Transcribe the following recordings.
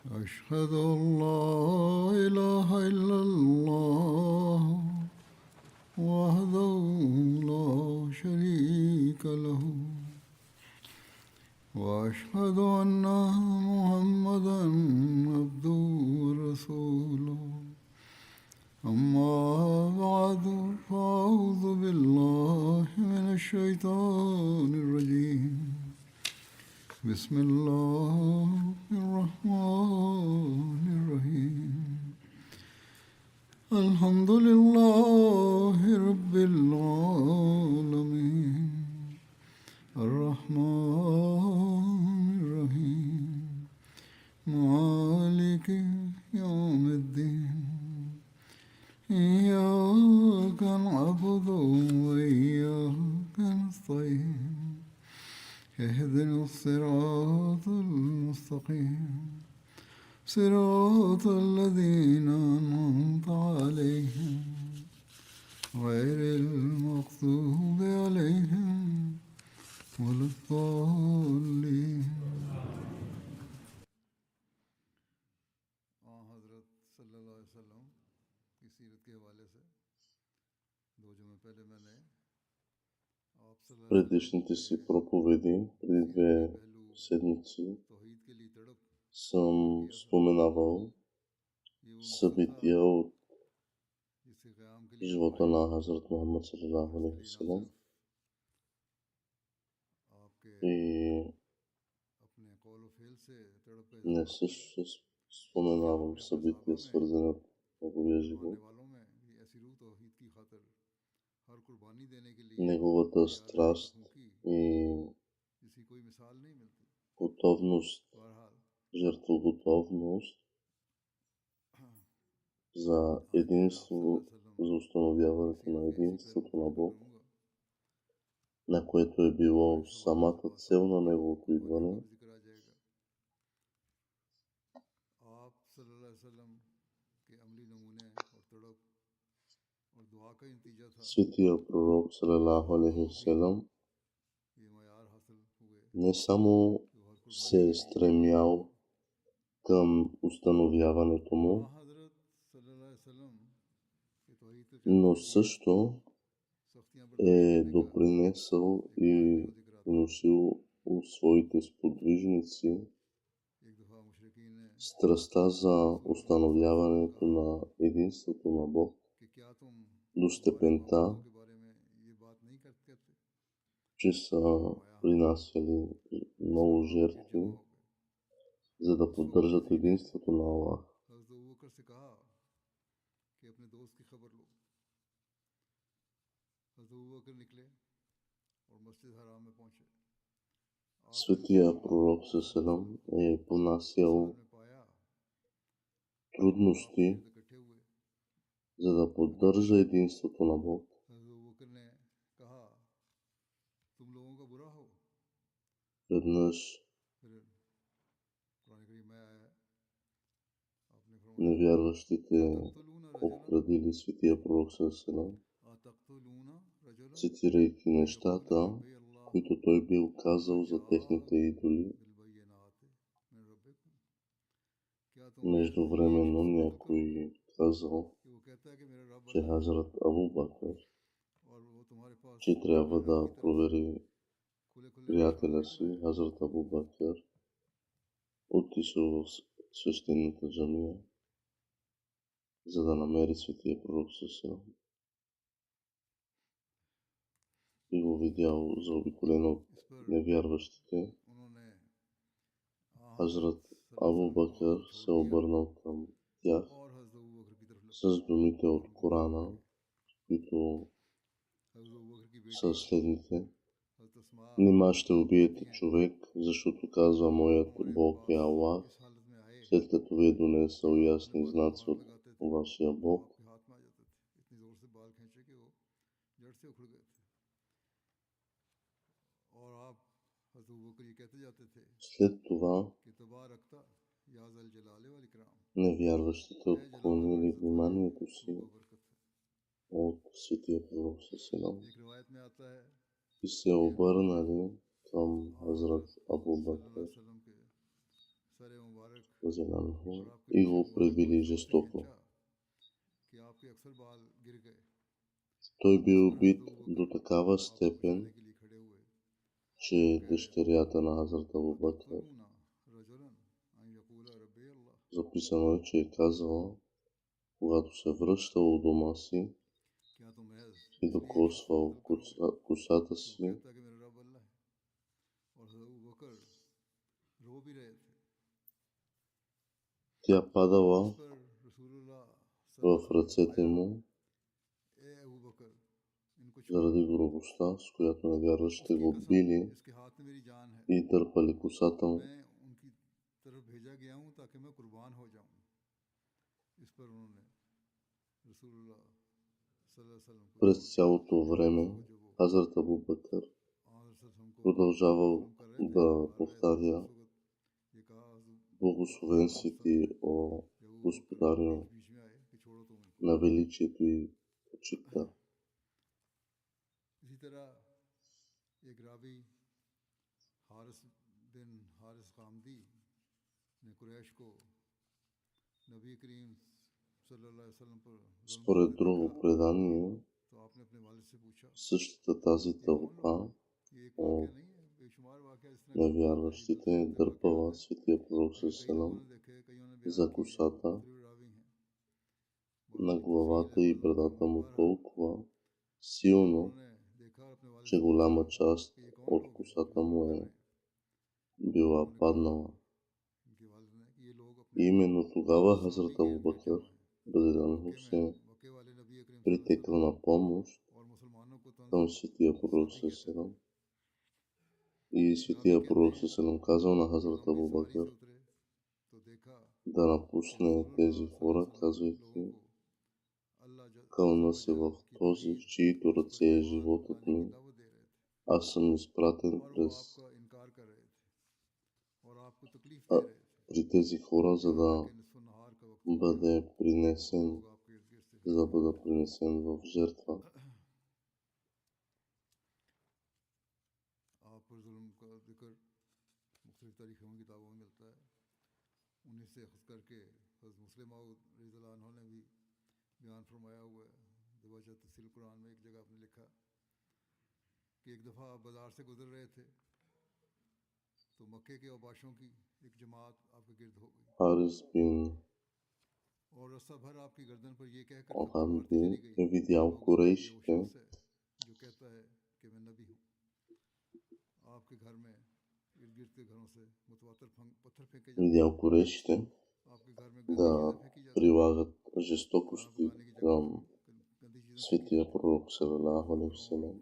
أشهد أن لا إله إلا الله وحده لا شريك له وأشهد أن محمدا عبده ورسوله أما بعد فأعوذ بالله من الشيطان الرجيم بسم الله الرحمن الرحيم الحمد لله رب العالمين الرحمن الرحيم مالك يوم الدين إياك نعبد وإياك نستعين اهدنا الصراط المستقيم صراط الذين أنعمت عليهم غير المغضوب عليهم ولا الضالين حضرت صلی اللہ علیہ وسلم کی سیرت کے حوالے سے دو جمعے پہلے میں نے предишните си проповеди, преди 2 седмици, съм споменавал събития от живота на Хазрат Мухаммад саллалаху алейхи ва саллям. И не също споменавам събития, свързани от неговия живот. Неговата страст и готовност, жертвоготовност за единство, за установяването на единството на Бог, на което е било самата цел на неговото идване. Светия пророк саллалаху алейхи ва саллям не само се е стремял към установяването му, но също е допринесъл и внушил у своите сподвижници страстта за установяването на единството на Бог до степента, че са принасяли много жертви, за да поддържат единството на Аллах. Светия пророк саллалаху е понасял трудности, за да поддържа единството на Бог. Веднъж невярващите обградили светия пророк саллалаху, цитирайки нещата, които той бил казал за техните идоли. Междувременно някой казал, че Хазрат Абу Бакр, че трябва да провери приятеля си. Хазрат Абу Бакр отишъл в свещената джамия, за да намери светия пророк саллалаху и го видял заобиколен от невярващите. Хазрат Абу Бакр се обърнал към тях с думите от Корана, които са следните: нима ще убиете човек, защото казва моят Бог е Аллах, след като ви е донесъл ясни знаци от вашия Бог. След това невярващите отклонили вниманието си от светия пророк саллалаху и се обърнали към Хазрат Абу Бакр Разинанху, и го пребили жестоко. Той бил убит до такава степен, че дъщерята на Хазрат Абу Бакр, записано е, че е казала, когато се връщал у дома си и докосвал косата си, тя падала в ръцете му заради грубостта, с която невярващите го били и дърпали косата му. През цялото време Хазрат Абу Бакр продължавал да повтаря: благословен си ти, о Господарю на величието и почитта. Според друго предание, същата тази тълпа от невярващите дърпала светия пророк ﷺ за косата на главата и брадата му толкова силно, че голяма част от косата му е била паднала. И именно тогава Хазрат Абу Бакр разинанху се притекал на помощ към светия пророк ﷺ. И светия пророк ﷺ казал на Хазрат Абу Бакр да напусне тези хора, казвайки: кълна се в този, в чието ръце е животът ми. Аз съм изпратен при тези хора, за да бъда принесен в жертва. Харис бин Охамди е видял курейшите, да прилагат жестокости към светия пророк салалаху алейхи ва салям,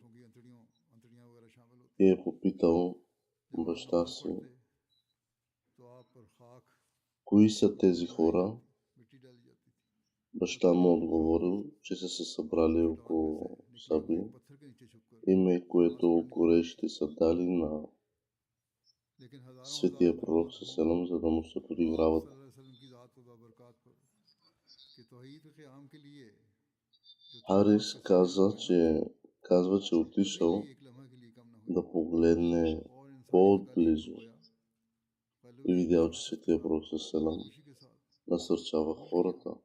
и е попитал баща си: кои са тези хора? Баща му отговорил, че са се събрали около Саби, име, което курейшите са дали на светия пророк ﷺ, за да му се подиграват. Харис казва, че отишъл да погледне по-отблизо и видял, че светия пророк ﷺ насърчава хората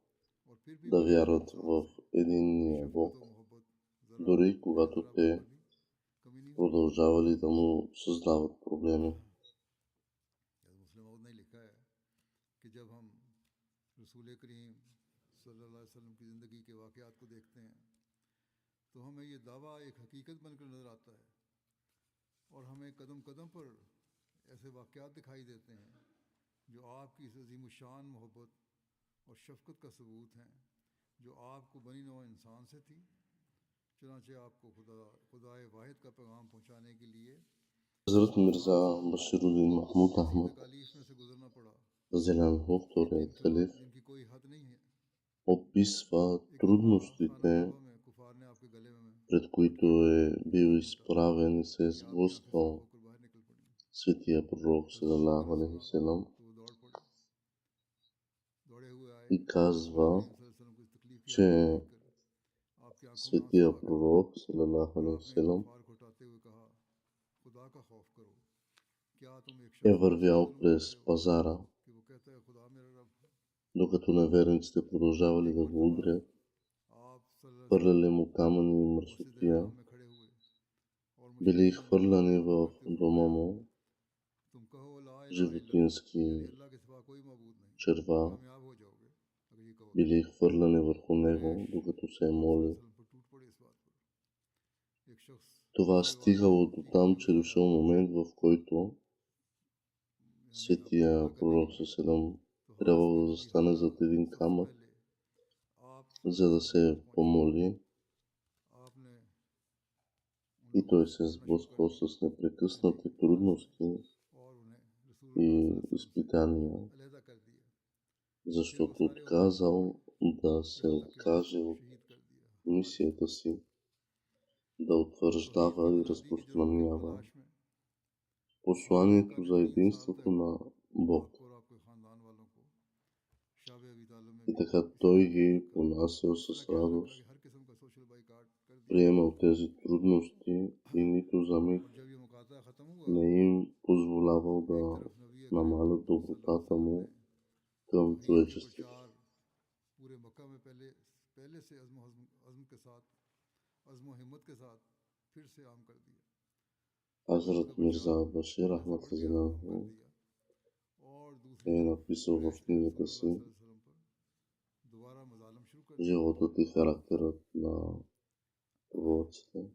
да вярват в единния Бог, дори когато те продължавали да му създават проблеми. Хазрат Мирза Баширудин Махмуд Ахмад разинанху, вторият халиф, описва трудностите, пред които е бил изправен и се е сблъсквал светия пророк салалаху алейхи ва салям, и казва, че светия пророк салалаху алейхи ва салям е вървял през пазара докато неверниците продължавали да го удрят, хвърляли му камъни и мърсотия, били хвърляни в дома му животински черва, били хвърляни върху него, докато се е молил. Това стигало до там, че дошъл момент, в който светия пророк Селам трябвало да застане зад един камък, за да се помоли, и той се сблъсквал с непрекъснати трудности и изпитания, защото отказал да се откаже от мисията си, да утвърждава и разпространява посланието за единството на Бог. И така той ги понасял с радост, приемал тези трудности и нито за миг не им позволявал да намалят добротата му към човечеството. Хазрат Мирза Башир Ахмад Хазанаху е написал в книгата си животът и характерът на пророците.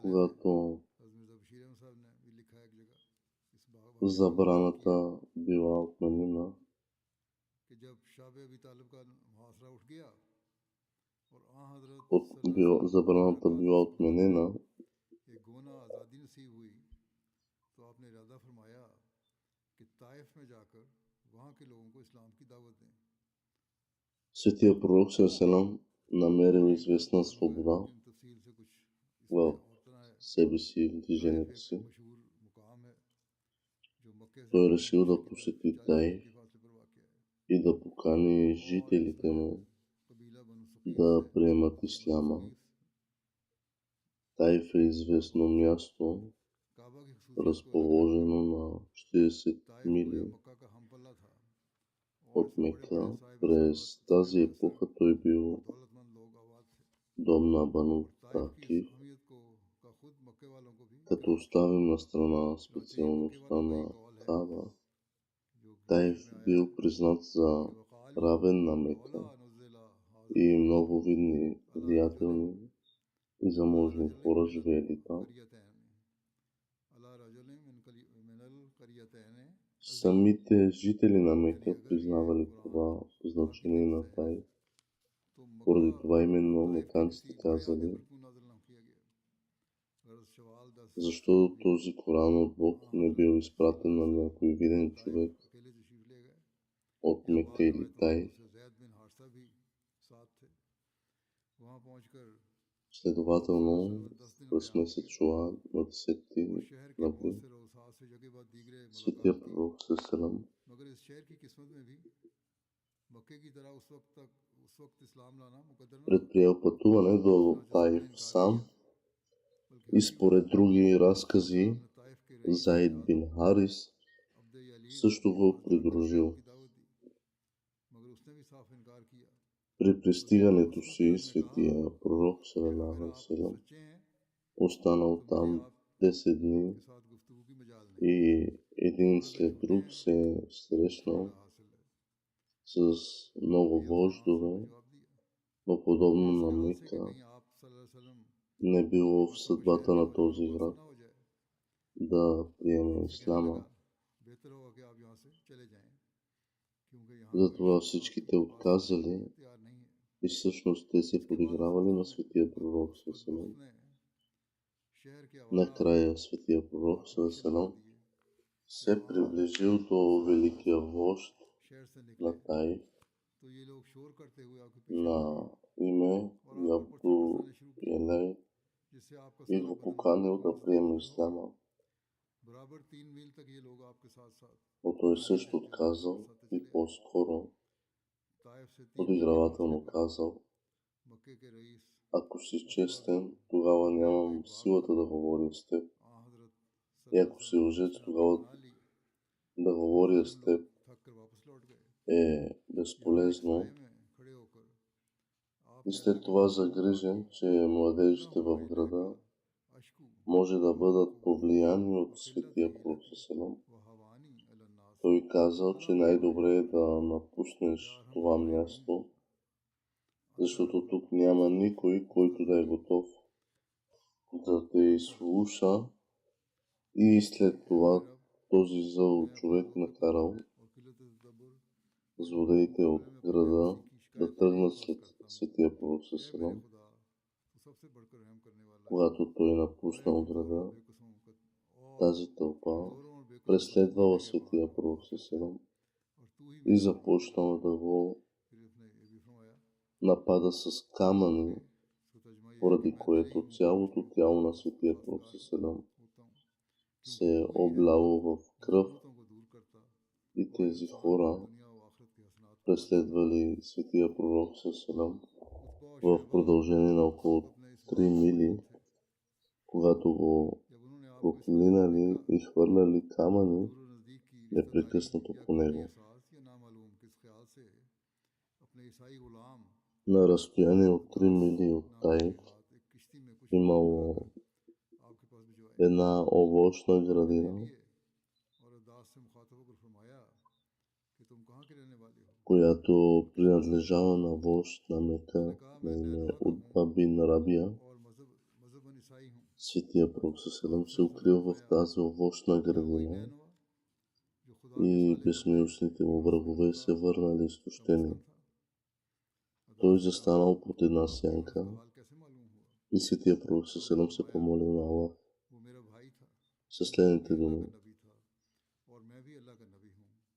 Когато забраната била отменена, забраната била отменена, светия пророк Селам намерил известна свобода в себе си и движението си. Той решил да посети Таиф и да покани жителите му да приемат исляма. Таиф е известно място, разположено на 40 мили от Мека. През тази епоха той бил дом на Бану Такиф. Като оставим на страна специалността на Каба, Таиф бил признат за равен на Мека и много видни, влиятелни и заможни хора живеели там. Самите жители на Мека признавали това значение на Таиф. Поради това именно меканците казали: защо този Коран от Бог не бил изпратен на някой виден човек от Мека или Таиф? Следователно, през месец Шуан на 10 ноември, светия пророк Селам предприел пътуване до Таиф сам и според други разкази Заид бин Харис също го придружил. При пристигането си светия пророк Селам останал там 10 дни и един след друг се срещнал с много вождове, но подобно на Мека не било в съдбата на този град да приеме исляма. Затова всичките отказали и всъщност те се подигравали на светия пророк Селам. Накрая светия пророк Селам се приближил до великия вожд на Таиф на име Ябду Елей и го поканил да приеме исляма. Но той също отказал и по-скоро подигравателно казал: ако си честен, тогава нямам силата да говоря с теб. И ако си лжец, тогава да говоря с теб е безполезно. И след това загрижен, че младежите в града може да бъдат повлияни от светия пророк Салам. Той казал, че най-добре е да напуснеш това място, защото тук няма никой, който да е готов да те изслуша. И след това този зъл човек накарал злодеите от града да тръгнат след светия пророк Салам. Когато той напуснал града, тази тълпа преследвала светия пророк Салам и започнала да го напада с камъни, поради което цялото тяло на светия пророк Салам се е обляло в кръв и тези хора преследвали светия пророк Салам в продължение на около 3 мили, когато го проклинали и хвърляли камъни непрекъснато по него. На разстояние от 3 мили от Таиф имало една овощна градина, която принадлежала на вожд на Мека на име Утба бин Рабия. Светия пророк Салам се укрил в тази овощна градина и безмилостните му врагове се върнали изтощени. Той застанал под една сянка и светия пророк Салам се помолил на Аллах със следните думи: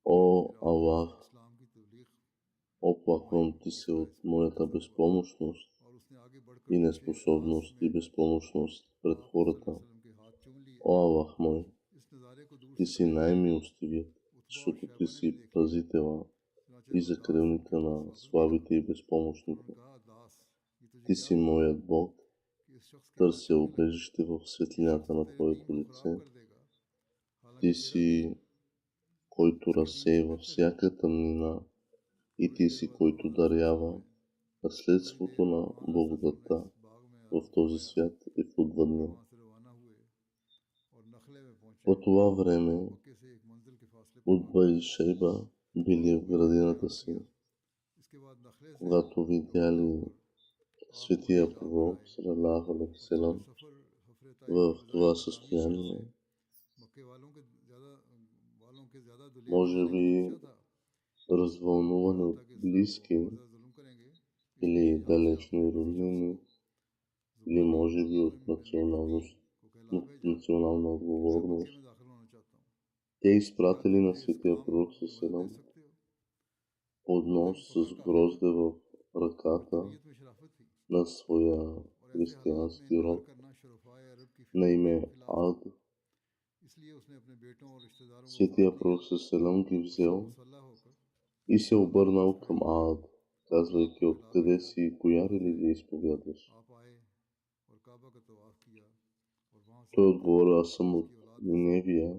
О Аллах, оплаквам ти се от моята безпомощност и неспособност и безпомощност пред хората. О Аллах мой, ти си най-милостивият, защото ти си пазителя и закрилника на слабите и безпомощните. Ти си моят Бог, търся убежище в светлината на Твоето лице. Ти си, който разсейва всяка тъмнина, и ти си, който дарява наследството на благодата в този свят и в отвъдния. По това време Утба и Шейба били в градината си. Когато видяли светия пророк салалаху алейхи ва салям в това състояние, може би развълнувани от близки или далечни роднини, или може би от национална отговорност, те изпратили на светия пророк салам поднос с грозде в ръката на своя християнски род на име Ад. Светия пророк салам ги взел и се обърнал към Ад, казвайки: откъде си и коя религия изповядваш? Той отговорил: аз съм от Ниневия.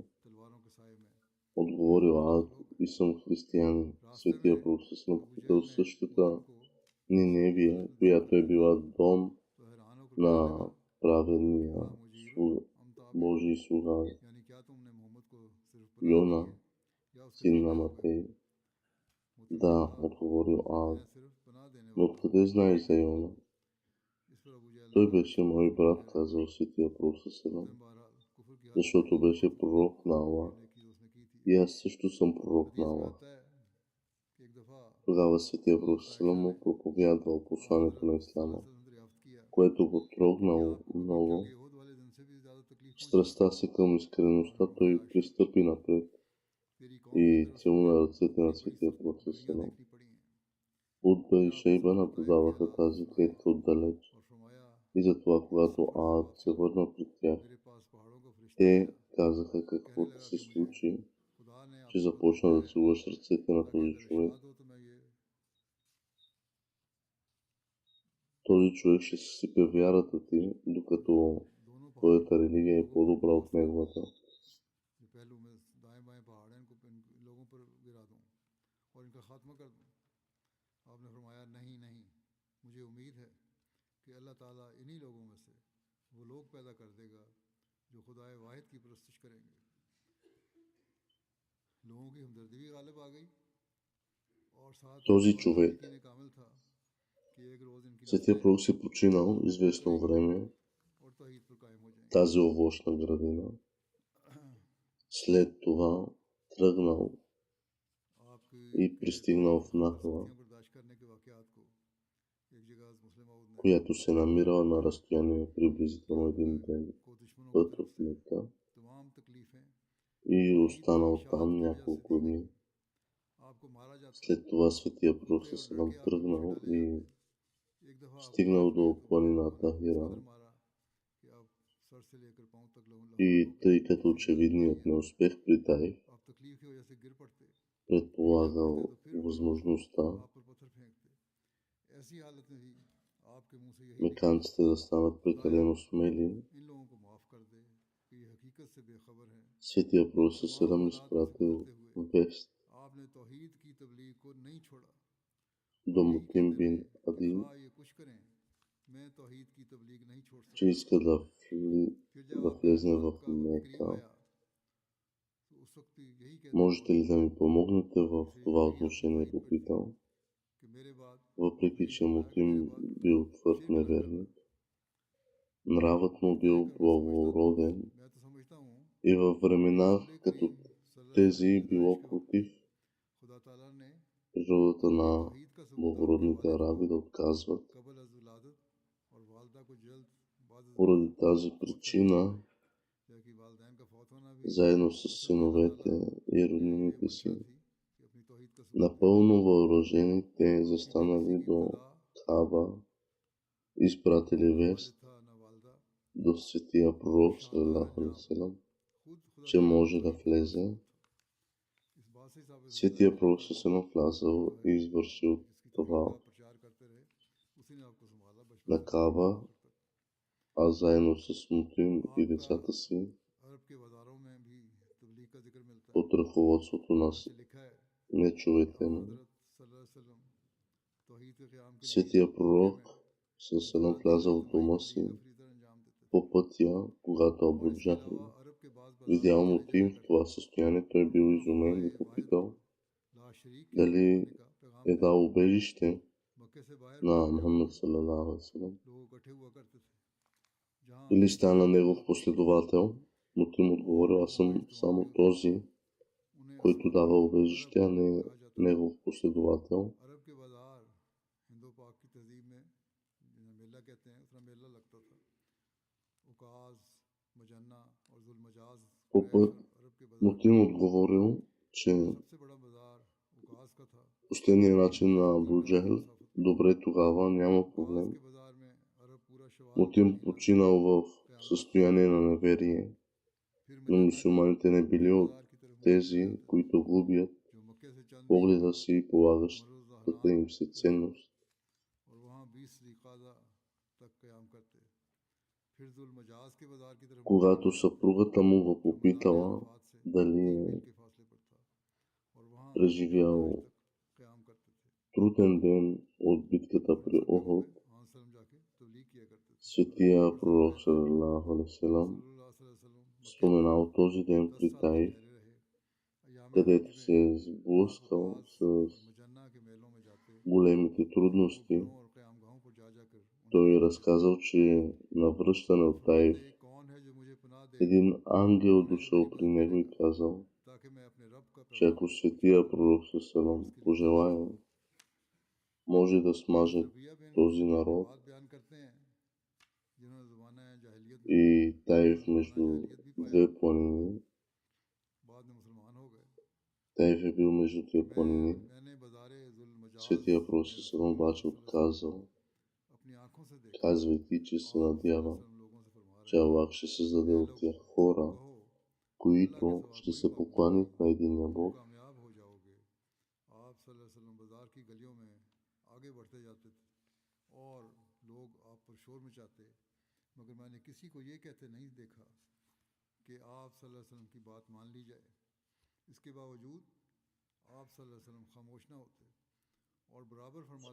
Отговорил Ад: и съм християнин. Светия пророк салам попитал: същата Ниневия, която е била дом на праведния Божий слуга Йона, син на Матей? Да, отговорил Ад. Но откъде знаеш за Йона? Той беше мой брат, казал светия пророк салам, защото беше пророк на Аллах. И аз също съм пророк на Аллах. Тогава светия пророк салам му проповядвал посланието на Ислама, което го трогнало много. Страстта си към искреността, той пристъпи напред и целуна ръцете на светия пророк салам. Утба и Шейба наблюдаваха тази клетка отдалеч. И затова, когато Ад се върна при тях, те казаха каквото се случи, че започна да целуваш ръцете на този човек. този човек ще съсипе вярата ти, докато твоята религия е по-добра от неговата. Този човек, Светия Пророк си починал известно време тази овощна градина. След това тръгнал и пристигнал в Нахла, която се намирала на разстояние приблизително един ден път от Мека, и останал там няколко дни. След това Светия Пророк Салам тръгнал и стигнал до планината Хира. И тъй като очевидният неуспех при Таиф предполагал възможността меканците да станат прекалено смели, Светия Пророк Салам изпратил вест до Мутим бин Ади, че иска да влезне в Мека. Можете ли да ми помогнете в това отношение, попитал, въпреки че Мутим бил твърд неверник. Нравът му бил благороден и във времена като тези било против природата на благородните араби да отказват. Поради тази причина, заедно с синовете и роднините си, напълно въоръжени, те застанали до Каба, изпратили вест до Светия Пророк саллаллаху алейхи ва саллям, че може да влезе. Светия Пророк саллаллаху алейхи ва саллям влязал и извършил това на Каба, а заедно с Мутим и децата си под ръководството на нечовете му. Светия Пророк саллаллаху влязал в дома си по пътя, когато Абу Джахл видял Мутим в това състояние, той бил изумен и попитал дали е дал убежище на Мухаммад саллаллаху алейхи ва саллям или стана негов последовател. Мутим отговорил: аз съм само този, който дава убежище, а не негов последовател. По път Мутим отговорил, че последният начин на Абу Джахл, добре, тогава няма проблем. Мутим починал в състояние на неверие, но мюсюлманите не били от тези, които губят погледа си и полагащата им се ценност. Когато съпругата му го попитала дали е преживял труден ден от битката при Охот, Светия Пророк саллаллаху алейхи ва саллям споменал този ден при Таиф, където се е сблъскал с големите трудности. Той разказал, че на връщане от Таиф един ангел дошъл при него и казал, че ако Светия Пророк саллаллаху пожелае, може да смаже този народ. И Таиф между две планини. Таиф е бил между две планини. Светия Пророк саллаллаху обаче отказал, казвайки, че се надява, че Аллах ще създаде от тях хора, които ще се покланят на единия Бог.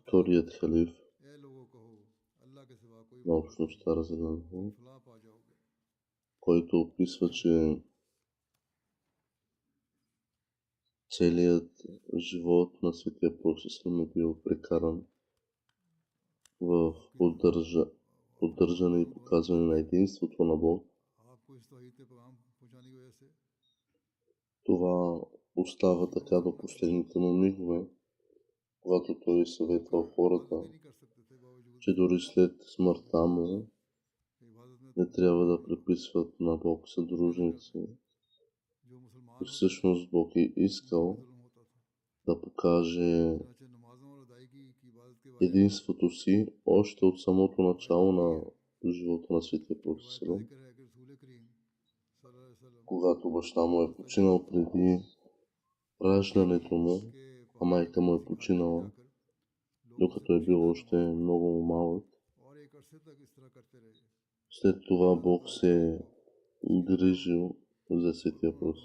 Вторият халиф на общността Разделянето, който описва, че целият живот на Светия Пророк е бил прекаран в поддържане и показване на единството на Бог. Това остава така до последните му мигове, когато той съветва хората, че дори след смъртта му не трябва да приписват на Бог съдружници. И всъщност Бог е искал да покаже единството си още от самото начало на живота на Светия Пророк, когато баща му е починал преди раждането му, а майка му е починала, докато е бил още много малък. След това Бог се е грижил за Светия Пророк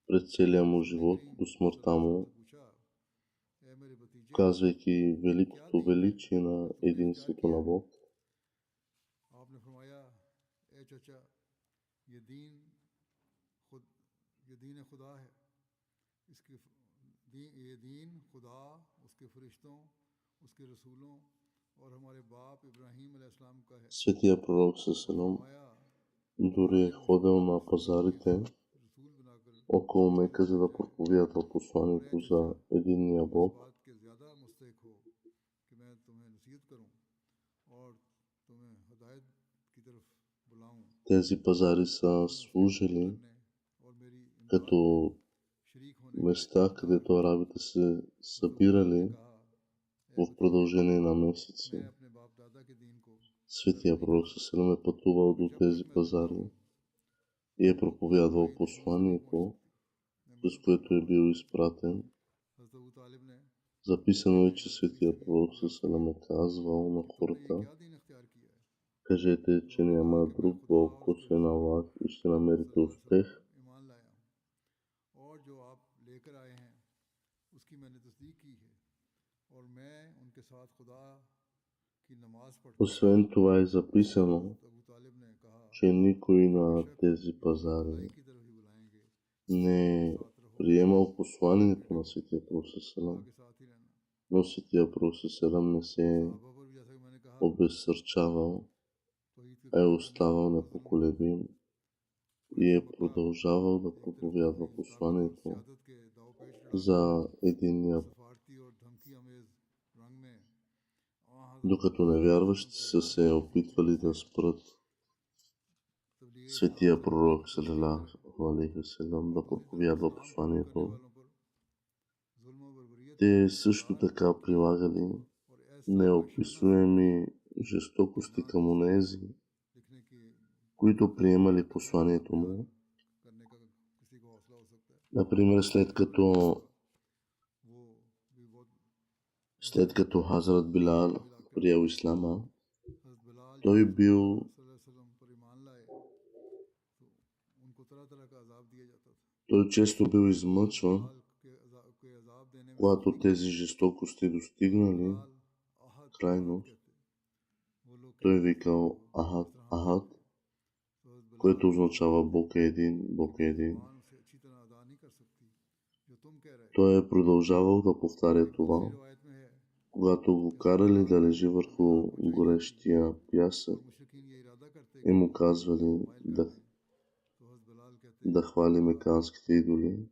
през целия му живот до смъртта му, казвайки великото величие на единството на Бог. Светия Пророк дори е ходил на пазарите около Мека, за да проповядва посланието за единния Бог. Тези пазари са служили като места, където арабите се събирали в продължение на месеци. Светия Пророк е пътувал до тези пазари и е проповядвал посланието, с което е бил изпратен. Записано е, че Светия Пророк е казвал на хората: кажете, че няма друг Бог, освен Аллах, и ще намерите успех. Освен това е записано, че никой на тези пазари не е приемал посланието на Светия Пророк, но Светия Пророк не се е обезсърчавал, а е оставал непоколебим и е продължавал да проповядва посланието за единния, докато невярващи са се опитвали да спрат Светия Пророк да проповядва посланието. Те също така прилагали неописуеми жестокости към онези, които приемали посланието му. Например, след като Хазрат Билал приел ислама, той често бил измъчван. Когато тези жестокости достигнали крайност, той викал Ахад, Ахад, което означава Бог е един, Бог е един. Той е продължавал да повтаря това. Когато го карали да лежи върху горещия пясък и му казвали да хвали меканските идоли,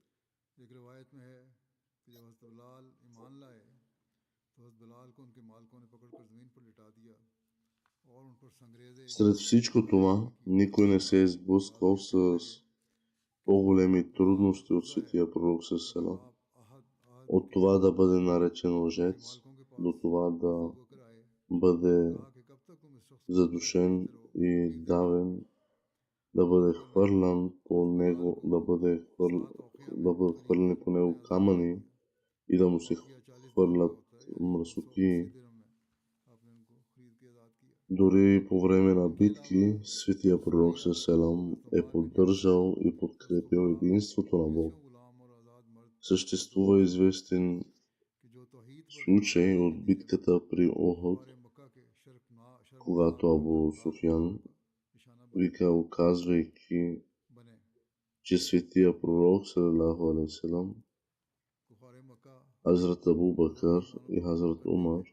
сред всичко това, никой не се е сблъсквал с по-големи трудности от Светия Пророк ﷺ. От това да бъде наречен лъжец, до това да бъде задушен и давен, да бъде хвърлян по него, да бъдат хвърлени по него камъни и да му се хвърлят мръсоти. Дори по време на битки, светия пророк Селам е поддържал и подкрепил единството на Бог. Съществува известен случай от битката при Охот, когато Абу Суфян вика, оказвайки, че светия пророк салалаху алейхи салам, Хазрат Абу Бакър и Хазрат Умар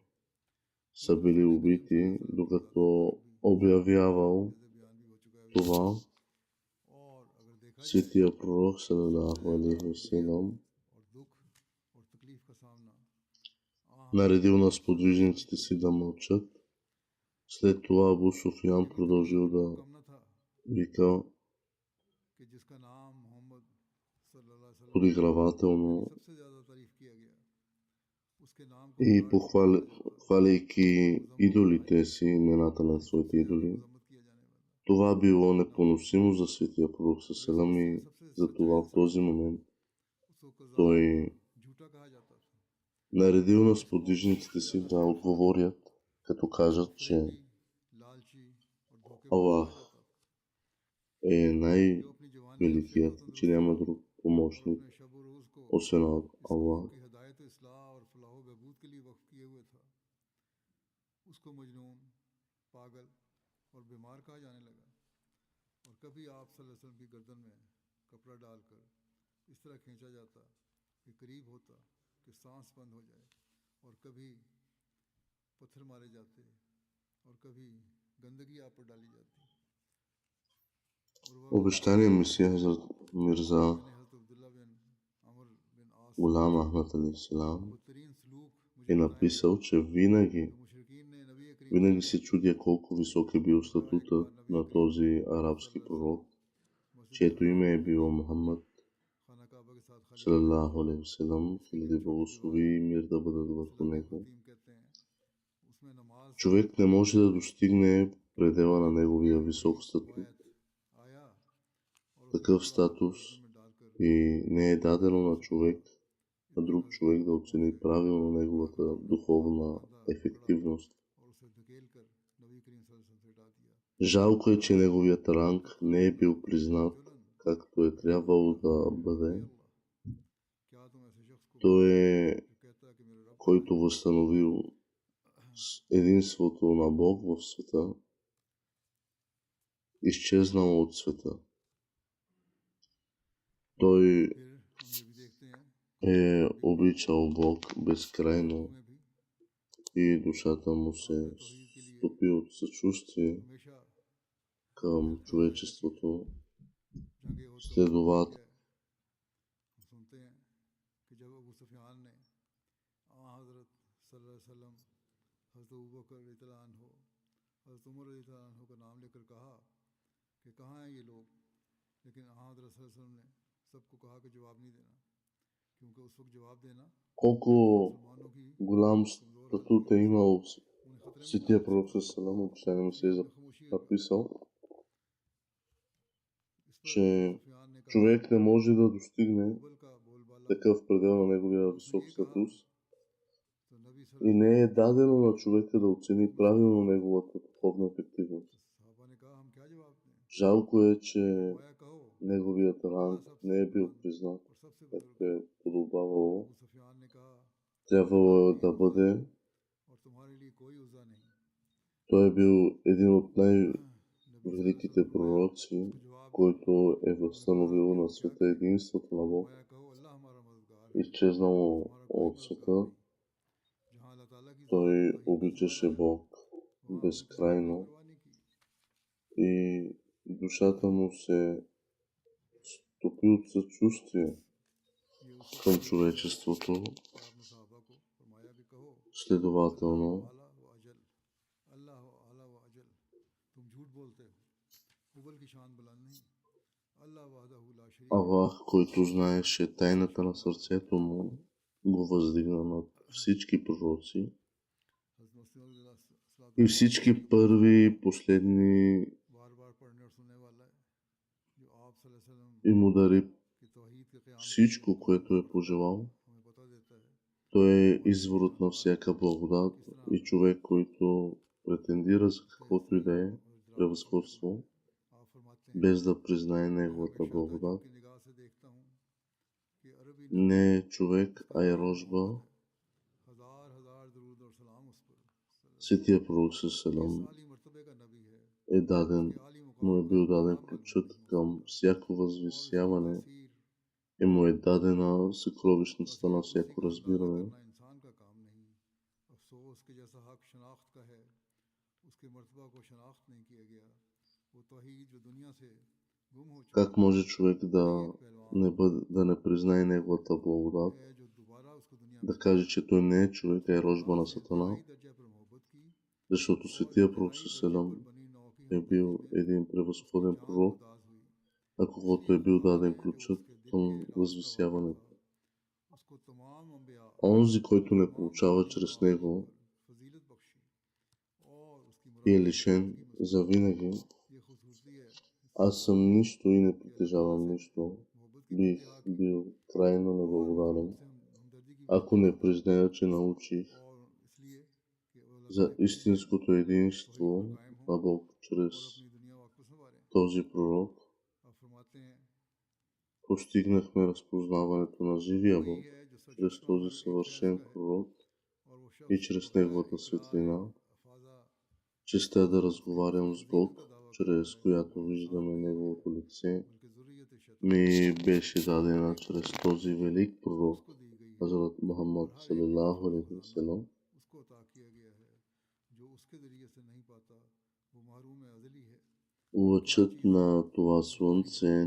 са били убити, докато обявявал това, светия пророк салалаху алейхи салам наредил на сподвижниците си да мълчат. След това Абу Суфян продължил да вика подигравателно и хваляйки идолите си, имената на своите идоли. Това било непоносимо за светия пророк салам и затова в този момент той наредил на сподвижниците си да отговорят, като кажат, че Аллах е най-великият, че няма друг помощник, освен Аллах. Обещания Месия Хазрат Мирза Гулам Ахмад алейхи салам е написал, че винаги се чудя колко висок е бил статутът на този арабски пророк, чието име е било Мухаммад салалаху алейхи салам, хиляди благослови и мир да бъдат върху него. Човек не може да достигне предела на неговия висок статут. Такъв статус и не е дадено на друг човек да оцени правилно неговата духовна ефективност. Жалко е, че неговият ранг не е бил признат, както е трябвало да бъде. Той е, който възстановил единството на Бог в света, изчезнал от света. Той е обичал Бог безкрайно и душата му се стопи от съчувствие към човечеството. Следователно, колко голям статут е имал светия пророк салам, обещания Месия е написал, че човек не може да достигне такъв предел на неговия висок статус и не е дадено на човека да оцени правилно неговата духовна ефективност. Жалко е, че неговият ранг не е бил признат, както е подобавало. Трябвало да бъде. Той е бил един от най-великите пророци, който е възстановил на света единството на Бог, изчезнал от света. Той обичаше Бог безкрайно и душата му се стопи от съчувствие към човечеството. Следователно, Аллах, който знаеше тайната на сърцето му, го въздигна над всички пророци и всички първи и последни и му дари всичко, което е пожелал. Той е изворът на всяка благодат и човек, който претендира за каквото и да е превъзходство, без да признае неговата благодат, не е човек, а е рожба. Светия пророк Салам му е бил даден ключът към всяко възвисяване и му е дадена съкровищницата на всяко разбиране. Как може човек да не признае неговата благодат, да каже, че той не е човек, а е рожба на Сатана? Защото Светия пророк Салам е бил един превъзходен пророк, на когото е бил даден ключът към възвисяването. Онзи, който не получава чрез него и е лишен завинаги, аз съм нищо и не притежавам нищо, бих бил крайно неблагодарен, ако не призная, че научих за истинското единство на Бог чрез този пророк. Постигнахме разпознаването на живия Бог чрез този съвършен пророк и чрез неговата светлина. Честа е да разговарям с Бог, чрез която виждаме неговото лице, ми беше дадена чрез този велик пророк, Хазрат Мухаммад салалаху алейхи ва салям. Лъчът на това слънце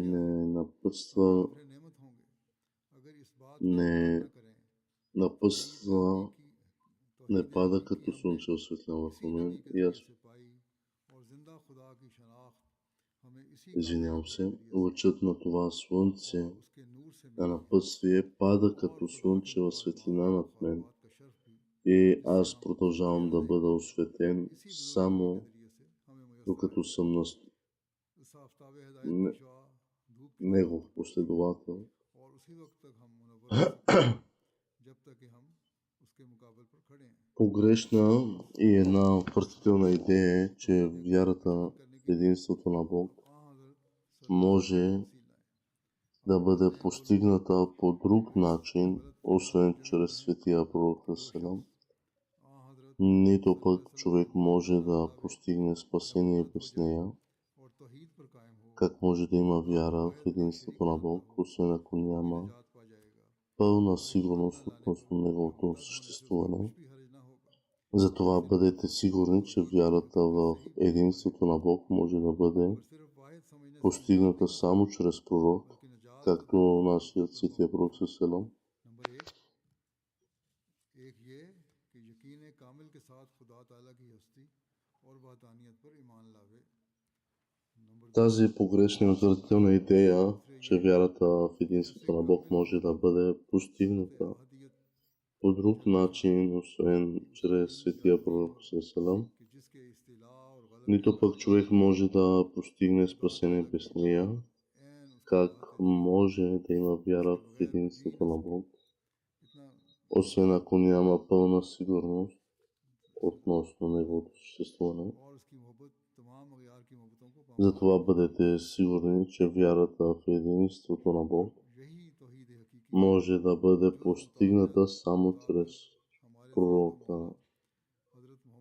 не пада като слънчева светлина върху мен. И аз извинявам се, лъчът на това слънце на напътствие пада като слънчева светлина над мен. И аз продължавам да бъда осветен само докато съм негов последовател. Погрешна и една отвратителна идея е, че вярата в единството на Бог може да бъде постигната по друг начин, освен чрез Светия пророк Салам. Нито пък човек може да постигне спасение без нея. Как може да има вяра в единството на Бог, освен ако няма пълна сигурност относно неговото съществуване? Затова бъдете сигурни, че вярата в единството на Бог може да бъде постигната само чрез пророк, както нашият Светия пророк Салам. Тази погрешна и отвратителна идея, че вярата в единството на Бог може да бъде постигната по друг начин, освен чрез Светия пророк Салам, нито пък човек може да постигне спасение без нея. Как може да има вяра в единството на Бог, освен ако няма пълна сигурност относно неговото съществуване? Затова бъдете сигурни, че вярата в единството на Бог може да бъде постигната само чрез пророка,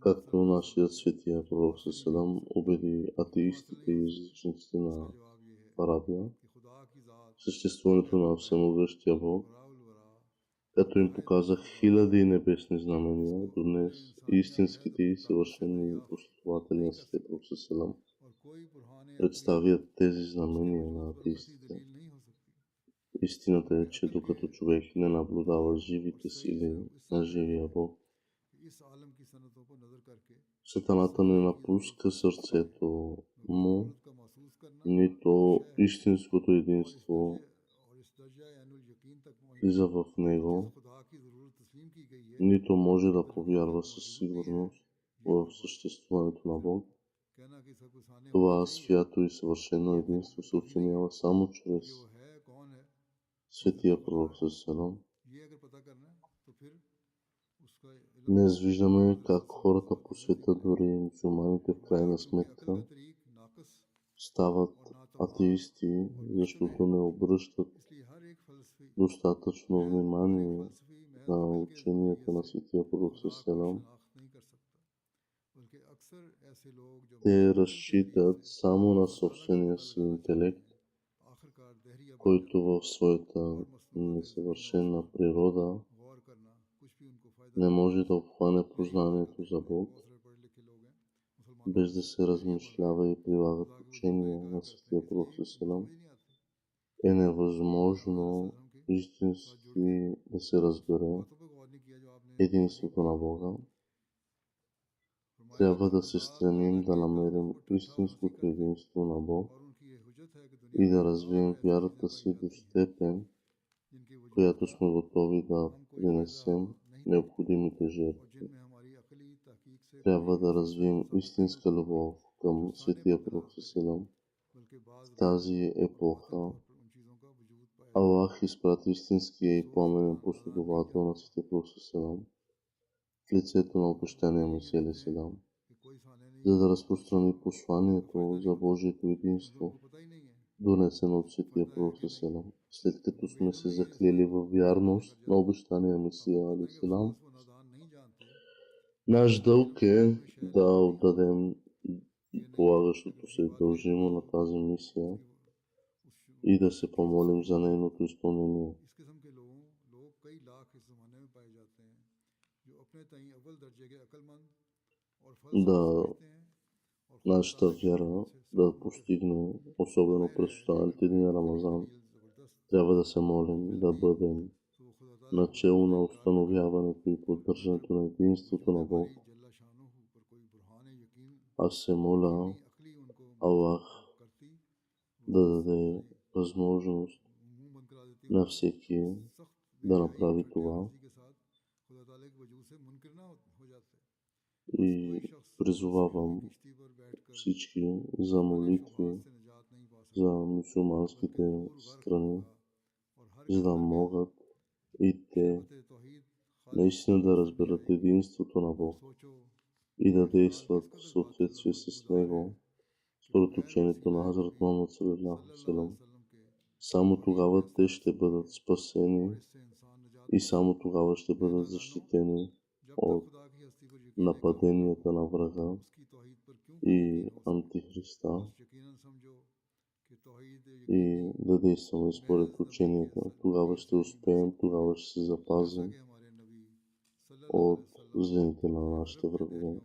както нашият Светия пророк Салам убеди атеистите и язичниците на Арабия съществуването на всемогъщия Бог, като им показа хиляди небесни знамения. До днес истинските и съвършени последователи на Светия пророк Салам представят тези знамения на атеистите. Истината е, че докато човек не наблюдава живите сили на живия Бог, Сатаната не напуска сърцето му, нито истинското единство влиза в него, нито може да повярва със сигурност в съществуването на Бог. Това свято и съвършено единство се оценява само чрез Светия пророк Салам. Днес виждаме как хората по света, дори мусулманите в крайна сметка, стават атеисти, защото не обръщат достатъчно внимание на ученията на Светия Пророк ﷺ. Те разчитат само на собствения си интелект, който в своята несъвършена природа не може да обхване познанието за Бог, без да се размишлява и прилагат учения на Светия Пророк ﷺ. Е невъзможно истински да се разбере единството на Бога. Трябва да се стремим да намерим истинското единство на Бог и да развием вярата си до степен, която сме готови да принесем необходимите жертви. Трябва да развием истинска любов към Светия Пророк ﷺ. В тази епоха Аллах изпрати истинския и пламенен последовател на Светия Пророк ﷺ в лицето на обещания Месия ﷺ, за да разпространи посланието за Божието единство, донесено от Светия Пророк ﷺ. След като сме се заклели във вярност на обещания Месия ﷺ, наш дълг е да отдадем полагащото се дължимо на тази мисия и да се помолим за нейното изпълнение. Да нашата вяра да постигне, особено през останалите дни на Рамазан, трябва да се молим да бъдем начело на установяването и поддържането на единството на Бог. Аз се моля Аллах да даде възможност на всеки да направи това и призовавам всички за молитви за мюсюлманските страни, за да могат и те наистина да разберат единството на Бог и да действат в съответствие с Него, според учението на Хазрат Мухаммад саллаллаху алейхи ва саллям. Само тогава те ще бъдат спасени и само тогава ще бъдат защитени от нападенията на врага и антихриста и да действаме според ученията. Тогава ще успеем, тогава ще се запазим от злените на нашите врагове.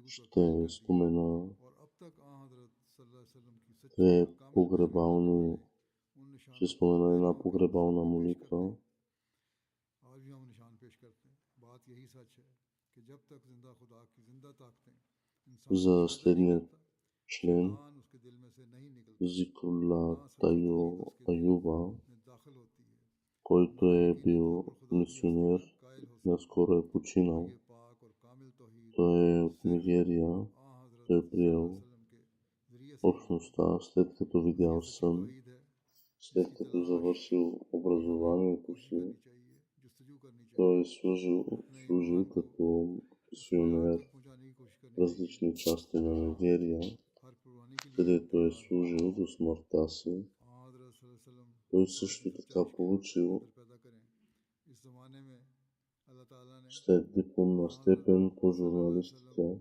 Ще спомена една погребална молитва. За следният член Зикрулла Тайо Аюба, който е бил мисионер, наскоро е починал. Той е от Нигерия. Той е приел общността, след като видял сън, след като завършил образованието си. Той е служил като мисионер в различни части на Нигерия, където е служил до смъртта си. Той също така получил след дипломна степен по журналистика.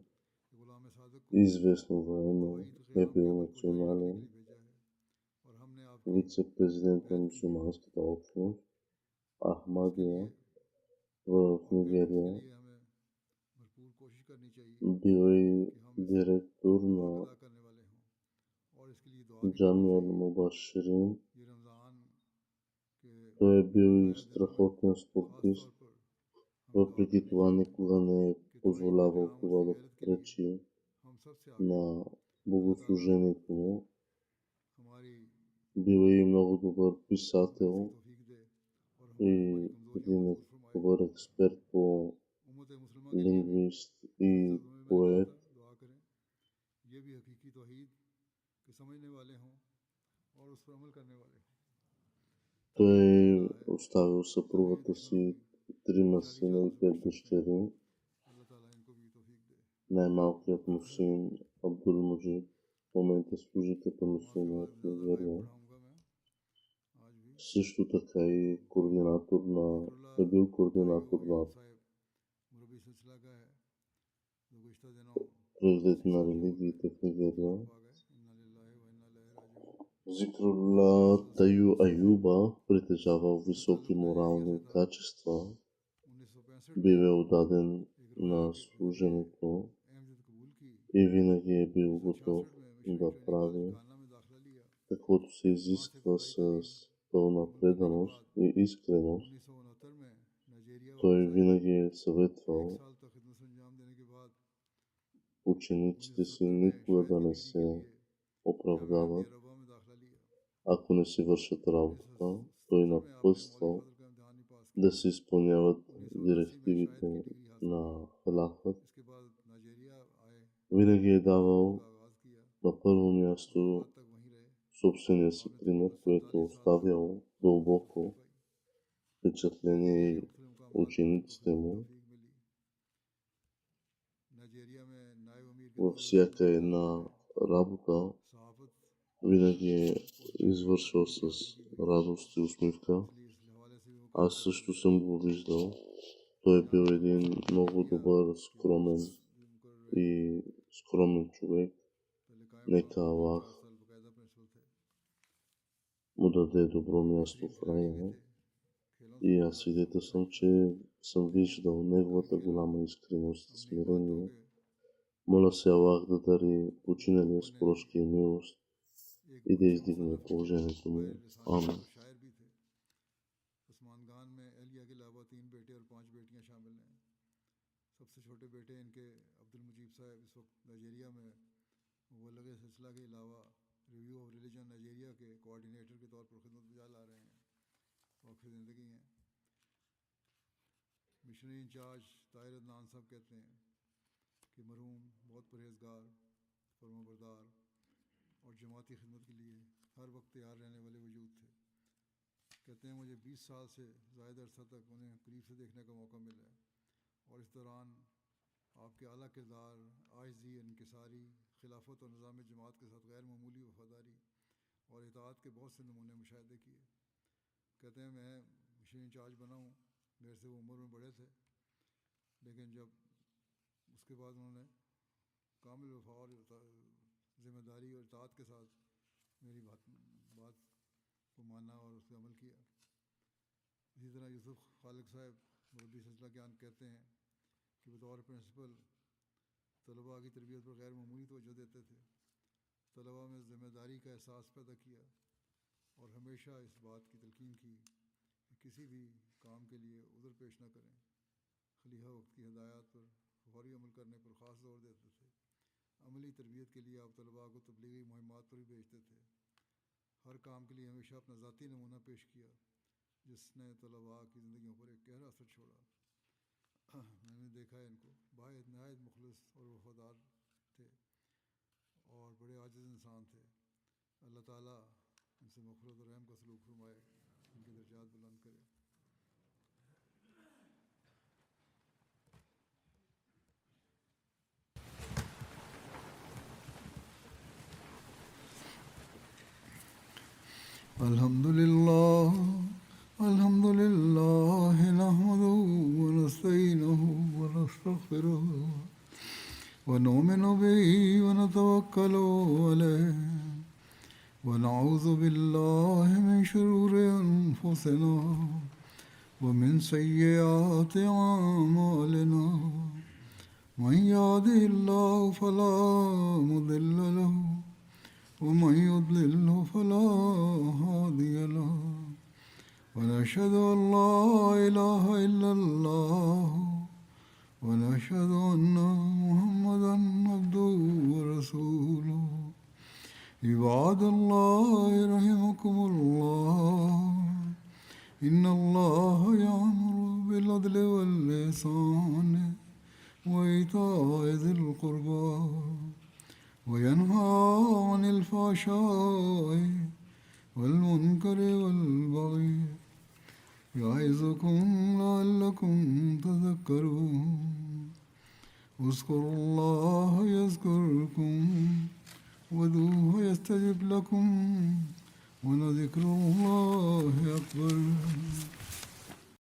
Известно време е бил национален вице-президент на мюсюлманската общност Ахмадия в Нигерия. Бил и директор на Джамия Мубаширин. Той е бил и страхотен спортист. Въпреки това никога не е позволявал това да попречи на богослужението му. Бил е и много добър писател и един добър експерт по лингвист и поет. Той оставил съпругата си, 3 сина и 5 дъщери. Най-малкият му син Абдул Муджиб в момента служи като мисионер в Нигерия. Също така и е бил координатор на преглед на религиите в Нигерия. Зикрулла Таю Аюба притежавал високи морални качества, бивал даден на служенето и винаги е бил готов да прави каквото се изисква с пълна преданост и искреност. Той винаги е съветвал учениците си никога да не се оправдават, ако не си вършат работата. Той напътствал да се изпълняват директивите на халафът. Винаги е давал на първо място собствения си пример, което оставяло дълбоко впечатление и учениците му. Във всяка една работа винаги е извършвал с радост и усмивка. Аз също съм го виждал. Той е бил един много добър, скромен човек. Нека Аллах му даде добро място в рая. И аз свидетелствам, че съм виждал неговата голяма искреност и смирение. Моля се Аллах да дари починалия с прошка и милост и да издигне положението му. Амин. Missionary in charge Tahir अदनान साहब कहते हैं कि मरहूम बहुत परहेजगार, फर्माबरदार और जमाती खिदमत के लिए हर वक्त तैयार रहने वाले वजूद थे। कहते हैं मुझे 20 साल से ज़्यादा अरसा तक उन्हें करीब से देखने का मौका मिला है और इस दौरान आपके आला किरदार, आजिज़ी, इनकिसारी, खिलाफत और निज़ाम जमात के साथ गैर मामूली वफादारी और इताअत के बहुत से नमूने मुशाहिदे किए। कहते हैं मैं मिशनरी इंचार्ज बना हूँ, मेरे से वो उम्र में बड़े थे, लेकिन जब उसके बाद उन्होंने कामिल वफा और ज़िम्मेदारी और इताअत के साथ मेरी बात को माना और उस पर अमल किया। इसी तरह यूसुफ खालिक साहब मुरब्बी सिलसिला ज्ञान कहते हैं कि बतौर प्रिंसिपल तलबा की तरबियत पर गैर मामूली तवज्जो देते थे। तलबा में ज़िम्मेदारी का एहसास पैदा किया और हमेशा इस बात की तलकीन की कि किसी भी काम के लिए उधर पेश न करें। खलीफा वक्त की हिदायत पर फौरी अमल करने पर ख़ास जोर देते थे। अमली तरबियत के लिए आप तलबा को तबलीगी मुहिम्मात पर भी भेजते थे। हर काम के लिए हमेशा अपना ज़ाती नमूना पेश किया जिसने तलबा की ज़िंदगियों पर एक गहरा असर छोड़ा। मैंने देखा है इनको नहायत मुखलिस और वफादार थे और बड़े आजिज़ इंसान थे। अल्लाह ताला इनसे मग़फ़िरत और रहम का सलूक फरमाए, इनके दर्जात बुलंद करे। अल्हम्दुलिल्लाह नहमदुहु व नस्तईनुहु व नस्तग़फिरुहु व नु'मिनु बिही व नतवक्कलु अलैहि व नऊज़ु बिल्लाहि मिन शुरूरि अनफुसिना व मिन सय्यिआति अअमालिना मन यहदिहिल्लाहु फला मुदिल्ल लहु ومن يضلله فلا هادي له ونشهد أن لا إله إلا الله ونشهد أن محمدا عبده ورسوله عباد الله رحمكم الله إن الله يأمر بالعدل والإحسان وإيتاء ذي القربى وينهى عن الفحشاء والمنكر والبغي يعظكم لعلكم تذكرون اذكروا الله يذكركم وادعوه يستجب لكم ولذكر الله أكبر